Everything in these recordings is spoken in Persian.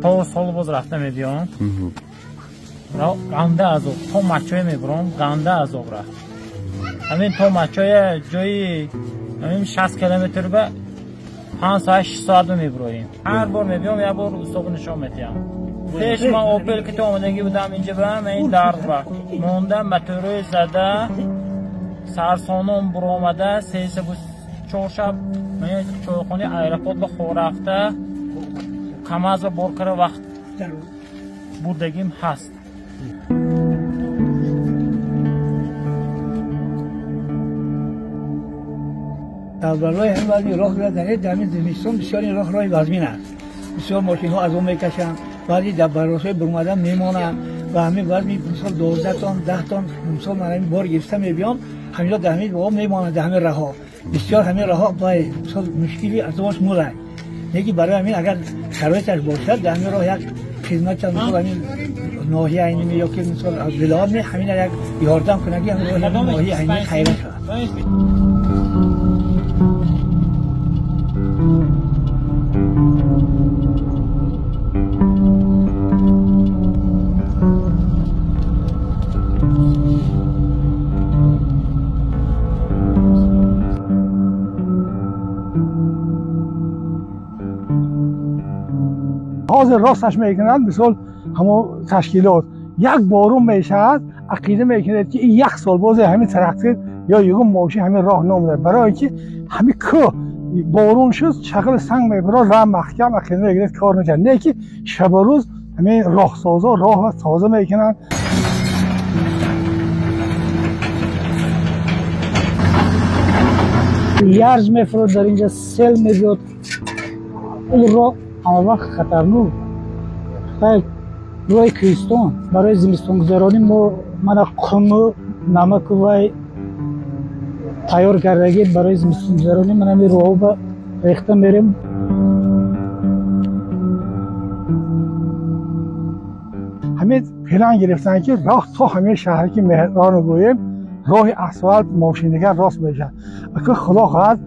تا سال باز رفته میبیام گنده از تا مچای میبرم گنده از رفت همین تا مچای جایی همین 60 کیلومتر به 5 ساعت 6 ساعت میبرویم هر بار میبیام یه بار صبح نشان میدیم پیش من اوپل که تو آمدگی بودم اینجا به این درد رفت موندم به توروی زده سرسانم برو آمده 3-4 شب من چوخونی ایرپورت به خور رفته کم از برکر وقت بودگیم هست برای همین وقتی راه را دارید در این زمستان بسیاری راه راه وزمین است بسیار ماشین ها از اون میکشن ولی در براسای برمادن میمانن و همین وزمی مثال 12 تن 10 تن مثال من همین بار گرفته میبیام همینجا در همین باب میمانن در همین راه ها بسیار همین راه ها باید مثال مشکلی از اونش موله یکی برای همین اگر شرایطش باشد در همین راه یک خدمت چند مثال همین ناحیه اینمی یا که مثال از ولایت می همین یک یاردم کنگی همین ناحیه اینمی خیره شد حاضر راستش میکنند مثال همون تشکیلات یک بارون میشد عقیده میکنند که این 1 سال باز همین تراکتور یا یگون ماشین همین راه نمیره برای که همین که بارون شد شغل سنگ میبره راه محکم عقیده میکنند کار میکنند نه که شب و روز همین راه سازا راه تازه میکنند یارج میفرود در اینجا سیل میبود اون راه همه وقت خطرناک روی کوهستان برای زمستان گذرانی من قم نمک و تیار کردگی برای زمستان گذرانی من همین راه ریخته میریم همین پلان گرفتن که راه تا همین شهر که مهران گویم راه اسفالت ماشینگر راست میشه اگه خدا خواهد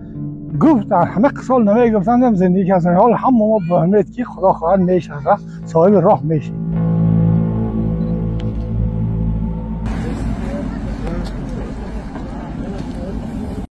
گفت در همه سال نمیگفتند زندگی کردن حال هم ما با همین که خدا خواهد میشه صاحب راه میشه